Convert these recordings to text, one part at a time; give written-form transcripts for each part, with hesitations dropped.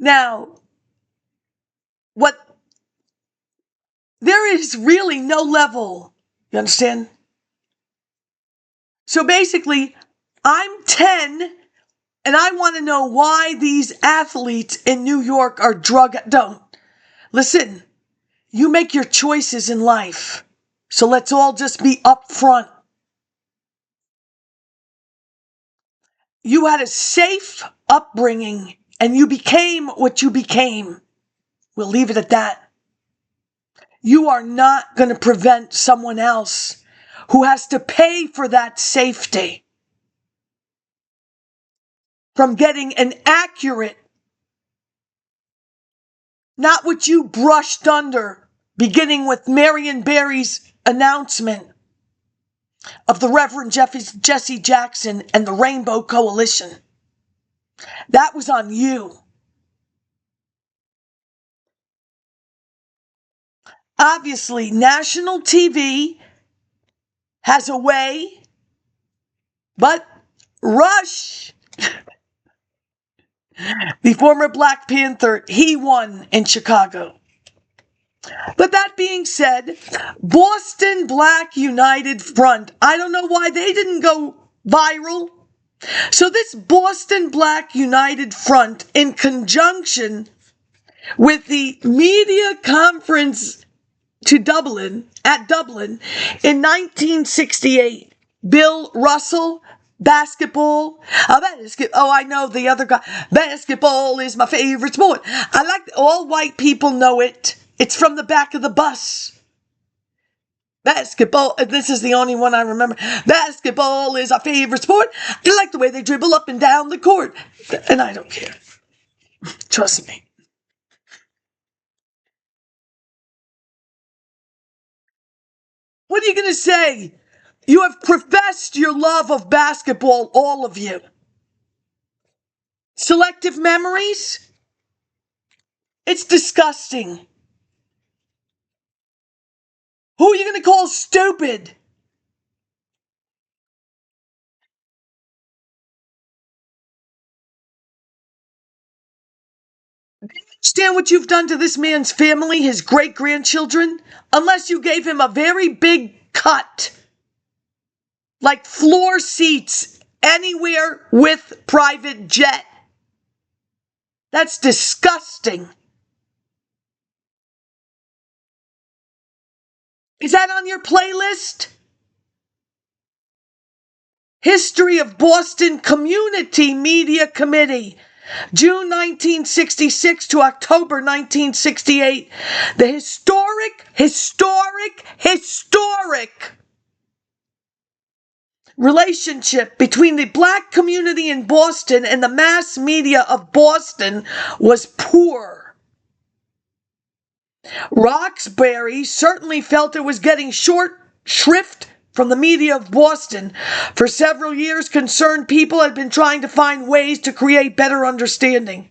Now, there is really no level, you understand? So basically, I'm 10, and I want to know why these athletes in New York are don't. Listen, you make your choices in life, so let's all just be upfront. You had a safe upbringing, and you became what you became. We'll leave it at that. You are not going to prevent someone else who has to pay for that safety from getting an accurate, not what you brushed under, beginning with Marion Barry's announcement of the Reverend Jesse Jackson and the Rainbow Coalition. That was on you. Obviously, national TV has a way, but Rush, the former Black Panther, he won in Chicago. But that being said, Boston Black United Front, I don't know why they didn't go viral. So this Boston Black United Front, in conjunction with the media conference at Dublin in 1968, Bill Russell, basketball. Oh, I know the other guy. Basketball is my favorite sport. I like all white people know it. It's from the back of the bus. Basketball, this is the only one I remember. Basketball is our favorite sport. I like the way they dribble up and down the court. And I don't care. Trust me. What are you going to say? You have professed your love of basketball, all of you. Selective memories? It's disgusting. Who are you going to call stupid? Do you understand what you've done to this man's family, his great-grandchildren? Unless you gave him a very big cut. Like floor seats anywhere with private jet. That's disgusting. Is that on your playlist? History of Boston Community Media Committee, June 1966 to October 1968. The historic relationship between the black community in Boston and the mass media of Boston was poor. Roxbury certainly felt it was getting short shrift from the media of Boston. For several years, concerned people had been trying to find ways to create better understanding.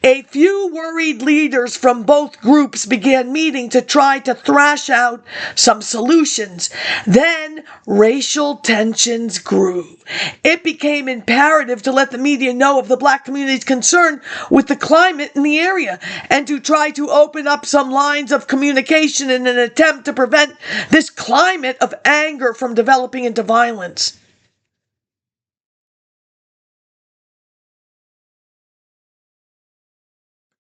A few worried leaders from both groups began meeting to try to thrash out some solutions. Then racial tensions grew. It became imperative to let the media know of the black community's concern with the climate in the area and to try to open up some lines of communication in an attempt to prevent this climate of anger from developing into violence.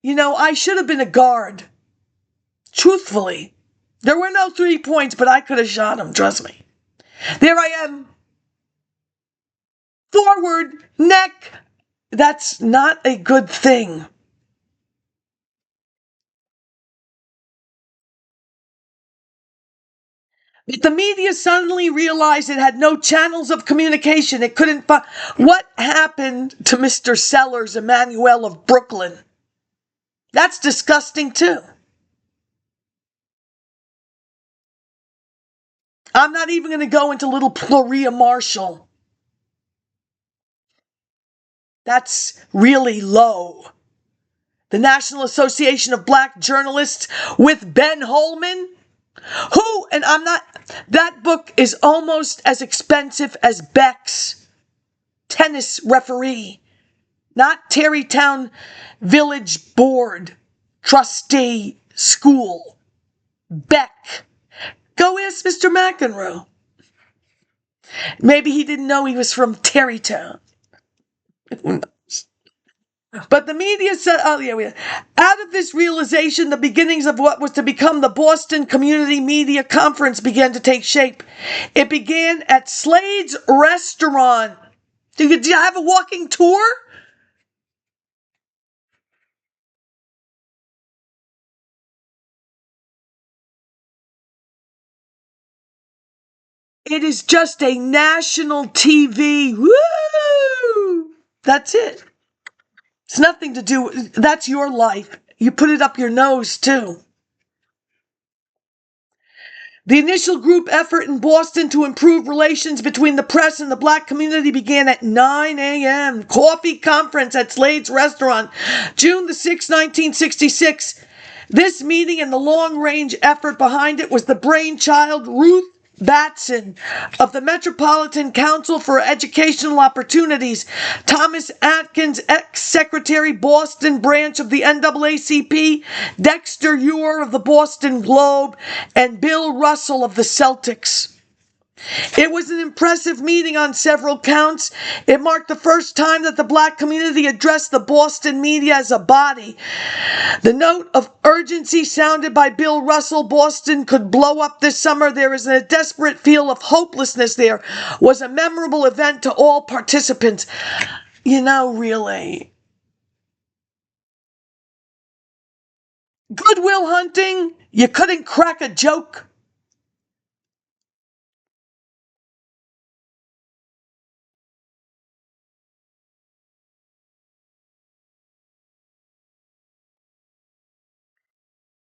You know, I should have been a guard. Truthfully. There were no 3 points, but I could have shot him, trust me. There I am. Forward, neck. That's not a good thing. But the media suddenly realized it had no channels of communication. It couldn't find. What happened to Mr. Sellers Emanuel of Brooklyn? That's disgusting too. I'm not even going to go into little Floria Marshall. That's really low. The National Association of Black Journalists with Ben Holman, who, and I'm not, that book is almost as expensive as Beck's Tennis Referee. not Terrytown Village Board Trustee School. Beck. Go ask Mr. McEnroe. Maybe he didn't know he was from Terrytown. Who knows? But the media said, out of this realization, the beginnings of what was to become the Boston Community Media Conference began to take shape. It began at Slade's Restaurant. Did you have a walking tour? It is just a national TV. Woo! That's it. It's nothing to do, that's your life. You put it up your nose, too. The initial group effort in Boston to improve relations between the press and the black community began at 9 a.m. Coffee conference at Slade's Restaurant, June the 6th, 1966. This meeting and the long-range effort behind it was the brainchild Ruth Batson of the Metropolitan Council for Educational Opportunities, Thomas Atkins, ex-secretary, Boston branch of the NAACP, Dexter Ure of the Boston Globe, and Bill Russell of the Celtics. It was an impressive meeting on several counts. It marked the first time that the black community addressed the Boston media as a body. The note of urgency sounded by Bill Russell, Boston could blow up this summer. There is a desperate feel of hopelessness there, was a memorable event to all participants. You know, really. Goodwill Hunting, you couldn't crack a joke.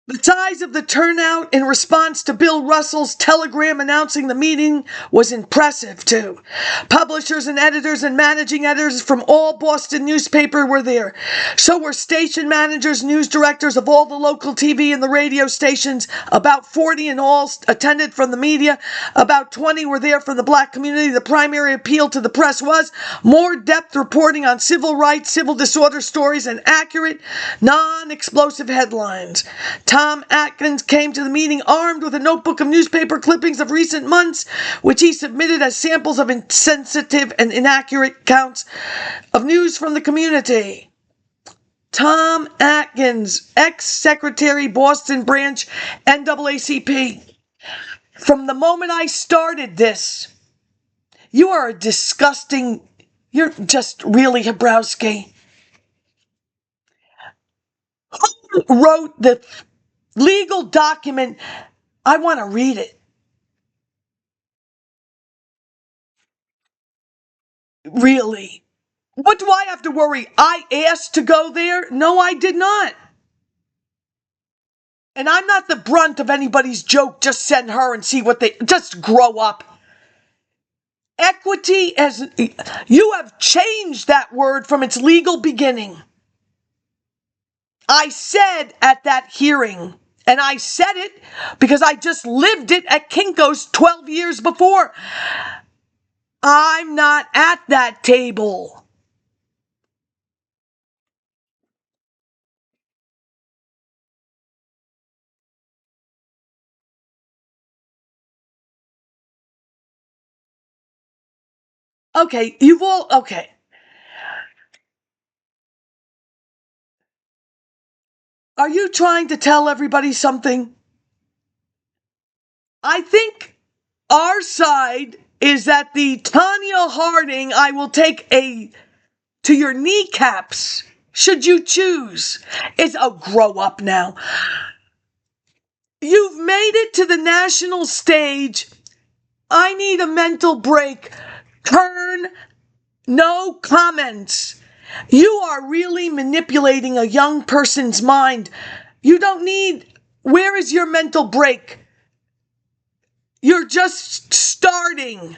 The size of the turnout in response to Bill Russell's telegram announcing the meeting was impressive, too. Publishers and editors and managing editors from all Boston newspapers were there. So were station managers, news directors of all the local TV and the radio stations. About 40 in all attended from the media. About 20 were there from the black community. The primary appeal to the press was more depth reporting on civil rights, civil disorder stories, and accurate, non-explosive headlines. Tom Atkins came to the meeting armed with a notebook of newspaper clippings of recent months, which he submitted as samples of insensitive and inaccurate accounts of news from the community. Tom Atkins, ex-secretary, Boston branch, NAACP. From the moment I started this, you are a disgusting, you're just really Habrowski. Who wrote the legal document? I want to read it. Really? What do I have to worry? I asked to go there? No, I did not. And I'm not the brunt of anybody's joke. Just send her and see what just grow up. Equity, as you have changed that word from its legal beginning. I said at that hearing, and I said it because I just lived it at Kinko's 12 years before. I'm not at that table. Okay, okay. Are you trying to tell everybody something? I think our side is that the Tanya Harding, I will take to your kneecaps, should you choose, is, grow up now. You've made it to the national stage. I need a mental break. Turn, no comments. You are really manipulating a young person's mind. You don't need, where is your mental break? You're just starting.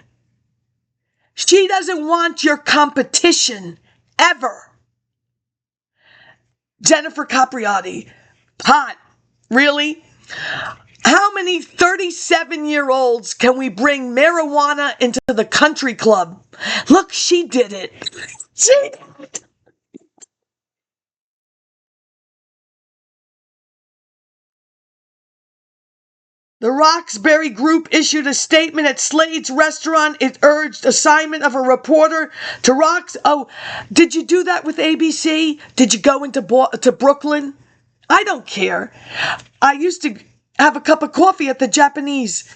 She doesn't want your competition, ever. Jennifer Capriati, hot, really? How many 37-year-olds can we bring marijuana into the country club? Look, she did it. The Roxbury Group issued a statement at Slade's restaurant. It urged assignment of a reporter to Oh, did you do that with ABC? Did you go to Brooklyn? I don't care. I used to have a cup of coffee at the Japanese.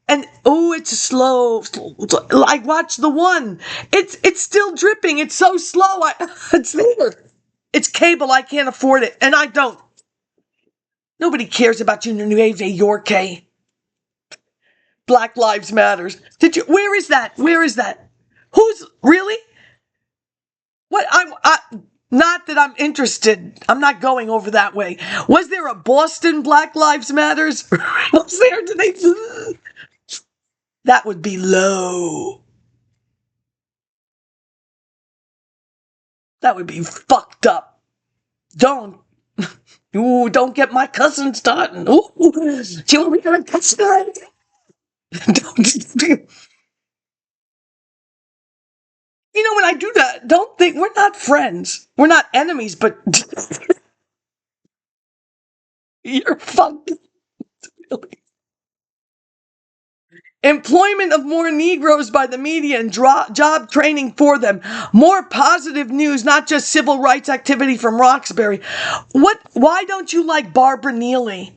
And, it's slow. I watched the one. It's still dripping. It's so slow. It's there. It's cable. I can't afford it. And I don't. Nobody cares about you, Nueve Yorke. Black Lives Matters. Where is that? Where is that? Who's, really? What, not that I'm interested. I'm not going over that way. Was there a Boston Black Lives Matters? Was there? Did they? That would be low. That would be fucked up. Don't get my cousin starting. Ooh, she will be gonna touch that. You know, when I do that, don't think we're not friends. We're not enemies, but you're fucking really. Employment of more Negroes by the media and job training for them. More positive news, not just civil rights activity from Roxbury. Why don't you like Barbara Neely?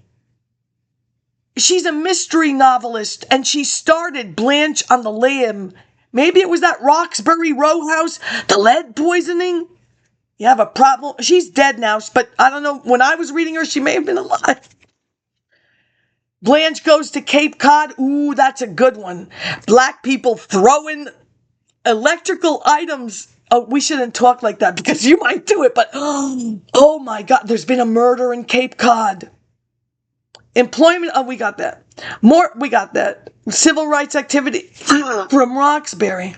She's a mystery novelist, and she started Blanche on the Lamb. Maybe it was that Roxbury row house, the lead poisoning. You have a problem. She's dead now, but I don't know. When I was reading her, she may have been alive. Blanche goes to Cape Cod. Ooh, that's a good one. Black people throwing electrical items. Oh, we shouldn't talk like that because you might do it, but oh my God, there's been a murder in Cape Cod. Employment, we got that. We got that. Civil rights activity from Roxbury.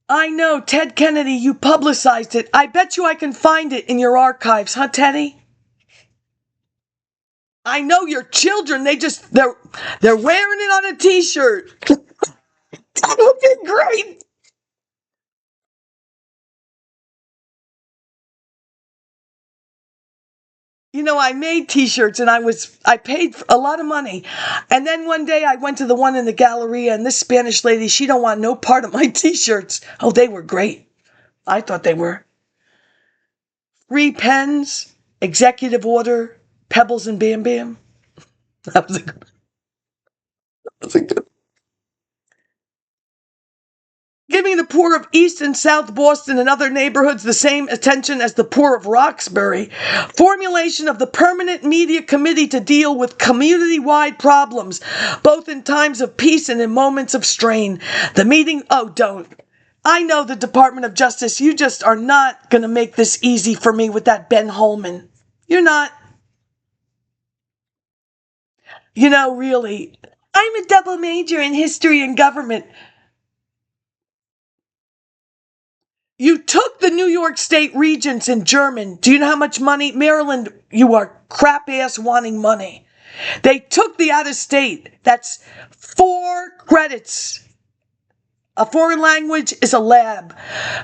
I know, Ted Kennedy, you publicized it. I bet you I can find it in your archives, huh, Teddy? I know your children, they're wearing it on a t-shirt. That would be great. You know, I made t-shirts and I paid a lot of money. And then one day I went to the one in the Galleria and this Spanish lady, she don't want no part of my t-shirts. Oh, they were great. I thought they were. Free pens, executive order, Pebbles and Bam Bam. That was a good. Giving the poor of East and South Boston and other neighborhoods the same attention as the poor of Roxbury. Formulation of the Permanent Media Committee to deal with community-wide problems, both in times of peace and in moments of strain. The meeting, don't. I know the Department of Justice, you just are not going to make this easy for me with that Ben Holman. You're not. You know, really, I'm a double major in history and government. You took the New York State Regents in German. Do you know how much money? Maryland, you are crap ass wanting money. They took the out of state. That's 4 credits. A foreign language is a lab.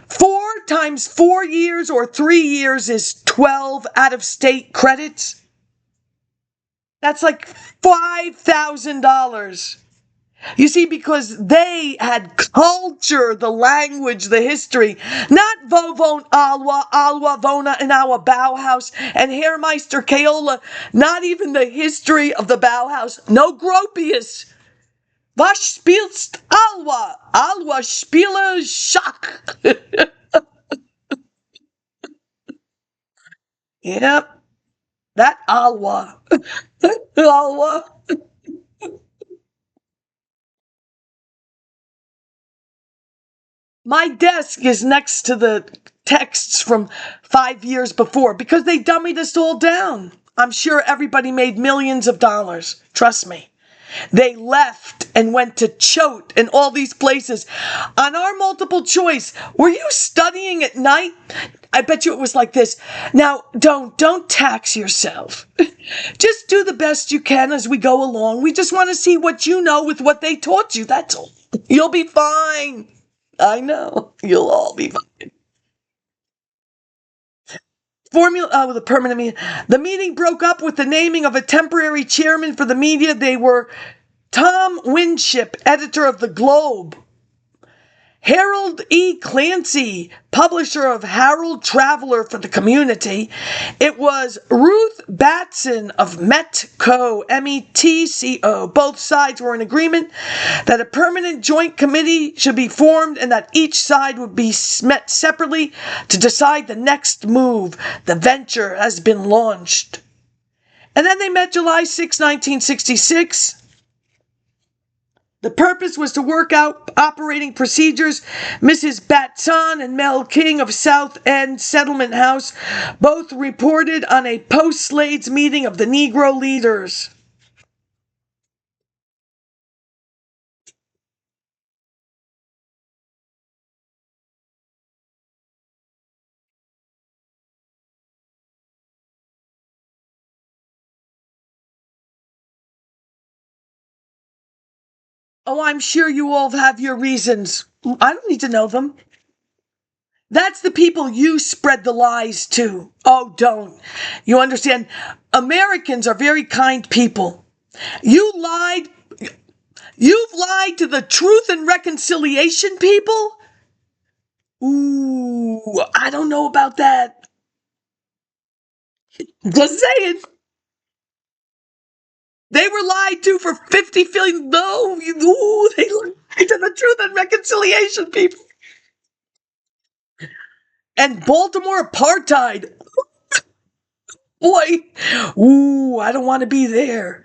4 times 4 years or 3 years is 12 out of state credits. That's like $5,000. You see, because they had culture, the language, the history, not Vovon Alwa, Alwa Vona in our Bauhaus, and Herrmeister Keola, not even the history of the Bauhaus. No Gropius. Was spielst Alwa? Alwa spiele Schach. Yep. That Alwa. Alwa. My desk is next to the texts from 5 years before because they dummied us all down. I'm sure everybody made millions of dollars. Trust me. They left and went to Choate and all these places. On our multiple choice, were you studying at night? I bet you it was like this. Now, don't tax yourself. Just do the best you can as we go along. We just want to see what you know with what they taught you. That's all. You'll be fine. I know. You'll all be fine. the permanent meeting. The meeting broke up with the naming of a temporary chairman for the media. They were Tom Winship, editor of The Globe, Harold E. Clancy, publisher of Harold Traveler for the Community. It was Ruth Batson of Metco, METCO. Both sides were in agreement that a permanent joint committee should be formed and that each side would be met separately to decide the next move. The venture has been launched. And then they met July 6, 1966. The purpose was to work out operating procedures. Mrs. Batson and Mel King of South End Settlement House both reported on a post-Slades meeting of the Negro leaders. Oh, I'm sure you all have your reasons. I don't need to know them. That's the people you spread the lies to. Oh, don't. You understand? Americans are very kind people. You've lied to the Truth and Reconciliation people? Ooh, I don't know about that. Just saying. They were lied to for 50 billion. No, they lied to the Truth and Reconciliation people. And Baltimore apartheid. Boy, ooh, I don't want to be there.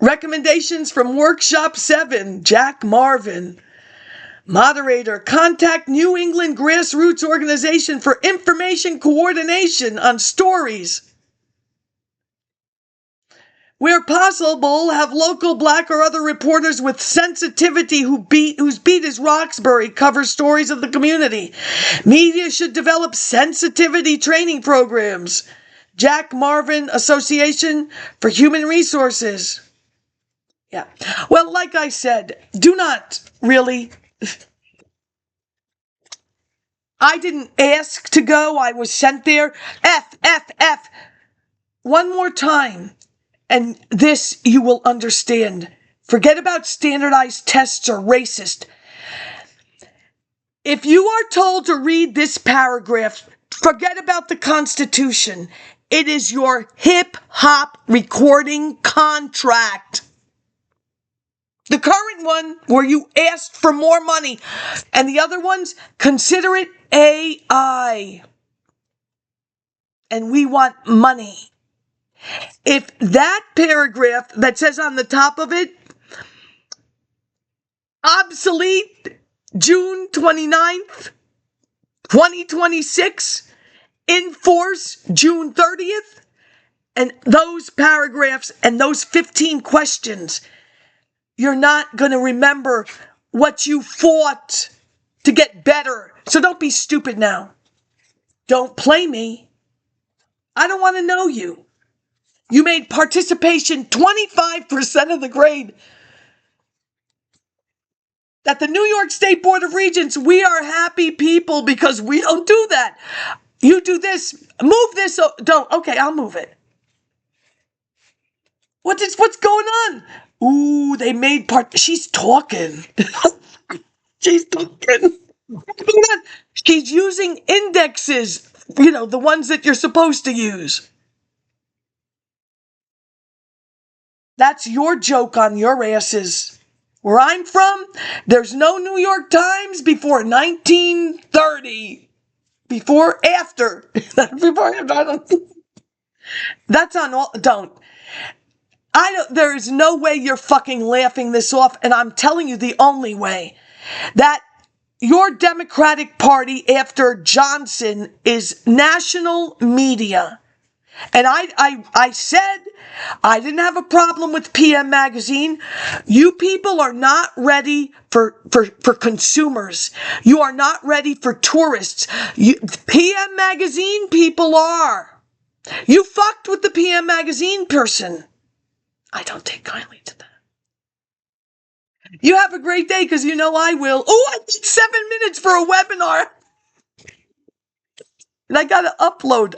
Recommendations from Workshop 7, Jack Marvin. Moderator, contact New England Grassroots Organization for information coordination on stories. Where possible, have local black or other reporters with sensitivity whose beat is Roxbury cover stories of the community. Media should develop sensitivity training programs. Jack Marvin Association for Human Resources. Yeah. Well, like I said, do not really. I didn't ask to go. I was sent there. F. One more time. And this you will understand. Forget about standardized tests or racist. If you are told to read this paragraph, forget about the Constitution. It is your hip-hop recording contract. The current one where you asked for more money. And the other ones, consider it AI. And we want money. If that paragraph that says on the top of it, obsolete June 29th, 2026, in force June 30th, and those paragraphs and those 15 questions, you're not going to remember what you fought to get better. So don't be stupid now. Don't play me. I don't want to know you. You made participation 25% of the grade. At the New York State Board of Regents, we are happy people because we don't do that. You do this, move this, don't. Okay, I'll move it. What's going on? Ooh, they made she's talking. She's talking. What's going on? She's using indexes, the ones that you're supposed to use. That's your joke on your asses. Where I'm from, there's no New York Times before 1930. After. That's on all, don't. There is no way you're fucking laughing this off, and I'm telling you the only way. That your Democratic Party after Johnson is national media. And I said I didn't have a problem with PM Magazine. You people are not ready for consumers. You are not ready for tourists. PM Magazine people are. You fucked with the PM Magazine person. I don't take kindly to that. You have a great day, because you know I will. Oh, I need 7 minutes for a webinar. and I gotta upload.